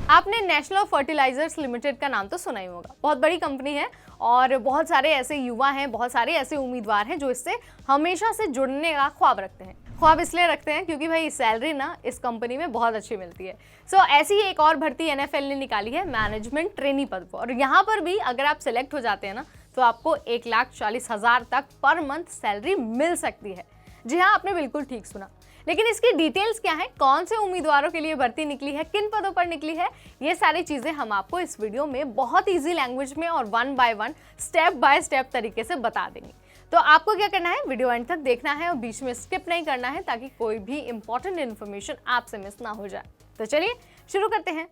आपने national fertilisers limited का नाम तो सुना ही होगा। बहुत बड़ी कंपनी है और बहुत सारे ऐसे युवा हैं, बहुत सारे ऐसे उम्मीदवार हैं जो इससे हमेशा से जुड़ने का ख्वाब रखते हैं। ख्वाब इसलिए रखते हैं क्योंकि भाई सैलरी ना इस कंपनी में बहुत अच्छी मिलती है। सो ऐसी ही एक और भर्ती एनएफएल ने निकाली है मैनेजमेंट ट्रेनी पद पर, और यहाँ पर भी अगर आप सिलेक्ट हो जाते हैं ना तो आपको 1,40,000 तक पर मंथ सैलरी मिल सकती है। जी हाँ, आपने बिल्कुल ठीक सुना। लेकिन इसकी डिटेल्स क्या है, कौन से उम्मीदवारों के लिए भर्ती निकली है, किन पदों पर निकली है, ये सारी चीजें हम आपको इस वीडियो में बहुत इजी लैंग्वेज में और 1 बाय 1 स्टेप बाय स्टेप तरीके से बता देंगे। तो आपको क्या करना है, वीडियो एंड तक देखना है और बीच में स्किप नहीं करना है ताकि कोई भी इंपॉर्टेंट इन्फॉर्मेशन आपसे मिस ना हो जाए। तो चलिए शुरू करते हैं।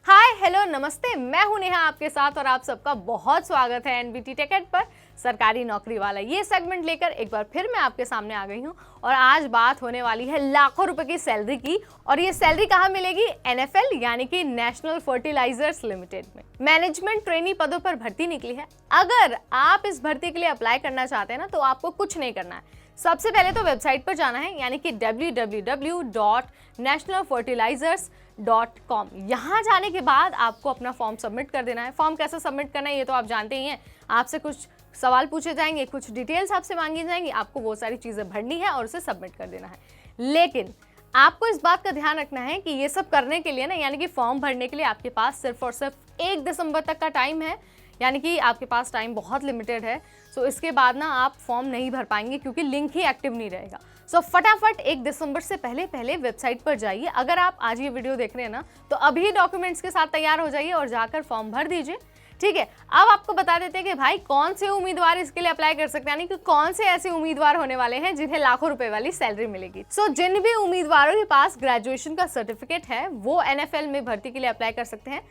हाय हेलो नमस्ते, मैं हूं नेहा आपके साथ और आप सबका बहुत स्वागत है एनबीटी टेकेड पर सरकारी नौकरी वाला ये सेगमेंट लेकर एक बार फिर मैं आपके सामने आ गई हूं। और आज बात होने वाली है लाखों रुपए की सैलरी की, और ये सैलरी कहां मिलेगी, एनएफएल यानी कि नेशनल फर्टिलाइजर्स लिमिटेड में मैनेजमेंट ट्रेनी पदों पर भर्ती निकली है। अगर आप इस भर्ती के लिए अप्लाई करना चाहते हैं ना तो आपको कुछ नहीं करना है। सबसे पहले तो वेबसाइट पर जाना है, यानी कि www.nationalfertilizers.com। यहाँ जाने के बाद आपको अपना फॉर्म सबमिट कर देना है। फॉर्म कैसे सबमिट करना है ये तो आप जानते ही हैं। आपसे कुछ सवाल पूछे जाएंगे, कुछ डिटेल्स आपसे मांगी जाएंगी, आपको वो सारी चीज़ें भरनी है और उसे सबमिट कर देना है। लेकिन आपको इस बात का ध्यान रखना है कि ये सब करने के लिए ना, यानी कि फॉर्म भरने के लिए आपके पास सिर्फ और सिर्फ 1 दिसंबर तक का टाइम है, यानी कि आपके पास टाइम बहुत लिमिटेड है। सो इसके बाद ना आप फॉर्म नहीं भर पाएंगे क्योंकि लिंक ही एक्टिव नहीं रहेगा। सो फटाफट 1 दिसंबर से पहले वेबसाइट पर जाइए। अगर आप आज ये वीडियो देख रहे हैं ना तो अभी डॉक्यूमेंट्स के साथ तैयार हो जाइए और जाकर फॉर्म भर दीजिए। ठीक है, अब आपको बता देते हैं कि भाई कौन से उम्मीदवार इसके लिए अप्लाई कर सकते हैं, यानी कि कौन से ऐसे उम्मीदवार होने वाले हैं जिन्हें लाखों रुपए वाली सैलरी मिलेगी। सो जिन भी उम्मीदवारों के पास ग्रेजुएशन का सर्टिफिकेट है वो एनएफएल में भर्ती के लिए अप्लाई कर सकते हैं,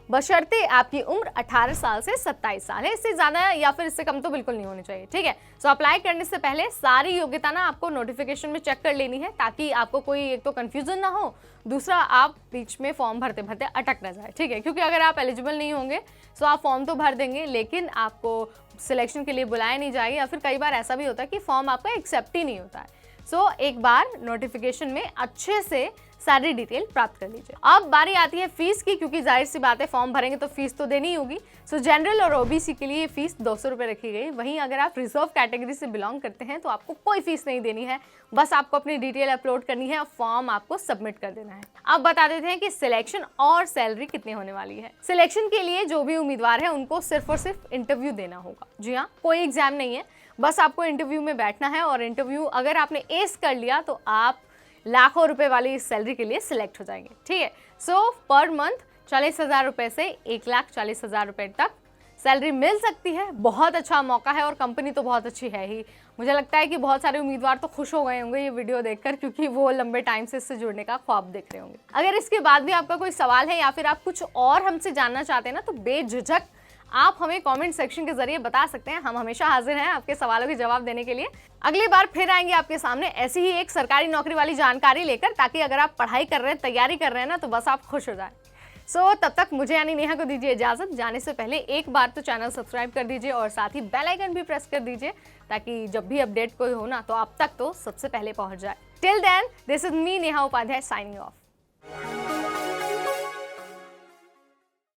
बशर्ते आपकी उम्र 18 साल से 27 साल है। इससे ज्यादा या फिर इससे कम तो बिल्कुल नहीं होनी चाहिए। ठीक है, सो अप्लाई करने से पहले सारी योग्यता ना आपको नोटिफिकेशन में चेक कर लेनी है ताकि आपको कोई एक तो कंफ्यूजन ना हो, दूसरा आप बीच में फॉर्म भरते भरते अटक ना जाए। ठीक है, क्योंकि अगर आप एलिजिबल नहीं होंगे तो आप फॉर्म तो भर देंगे लेकिन आपको सिलेक्शन के लिए बुलाया नहीं जाएगा, या फिर कई बार ऐसा भी होता है कि फॉर्म आपका एक्सेप्ट ही नहीं होता है। सो एक बार नोटिफिकेशन में अच्छे से सारी डिटेल प्राप्त कर लीजिए। अब बारी आती है फीस की, क्योंकि जाहिर सी बात है फॉर्म भरेंगे तो फीस तो देनी ही होगी। सो जनरल और ओबीसी के लिए फीस 200 रुपये रखी गई। वहीं अगर आप रिजर्व कैटेगरी से बिलोंग करते हैं तो आपको कोई फीस नहीं देनी है, बस आपको अपनी डिटेल अपलोड करनी है और फॉर्म आपको सबमिट कर देना है। अब बता देते हैं कि सिलेक्शन और सैलरी कितनी होने वाली है। सिलेक्शन के लिए जो भी उम्मीदवार है उनको सिर्फ और सिर्फ इंटरव्यू देना होगा। जी हाँ, कोई एग्जाम नहीं है, बस आपको इंटरव्यू में बैठना है और इंटरव्यू अगर आपने एस कर लिया तो आप लाखों रुपए वाली इस सैलरी के लिए सिलेक्ट हो जाएंगे। ठीक है, सो पर मंथ 40,000 रुपए से 1,40,000 रुपए तक सैलरी मिल सकती है। बहुत अच्छा मौका है और कंपनी तो बहुत अच्छी है ही। मुझे लगता है कि बहुत सारे उम्मीदवार तो खुश हो गए होंगे ये वीडियो देखकर, क्योंकि वो लंबे टाइम से इससे जुड़ने का ख्वाब देख रहे होंगे। अगर इसके बाद भी आपका कोई सवाल है या फिर आप कुछ और हमसे जानना चाहते हैं ना तो बेझिझक आप हमें कमेंट सेक्शन के जरिए बता सकते हैं। हम हमेशा हाजिर हैं आपके सवालों के जवाब देने के लिए। अगली बार फिर आएंगे आपके सामने ऐसी ही एक सरकारी नौकरी वाली जानकारी लेकर, ताकि अगर आप पढ़ाई कर रहे हैं, तैयारी कर रहे हैं ना तो बस आप खुश हो जाए। सो तब तक मुझे यानी नेहा को दीजिए इजाजत। जाने से पहले एक बार तो चैनल सब्सक्राइब कर दीजिए और साथ ही बेल आइकन भी प्रेस कर दीजिए ताकि जब भी अपडेट कोई हो ना तो आप तक तो सबसे पहले पहुंच जाए। Till then, this is me Neha Upadhyay signing of.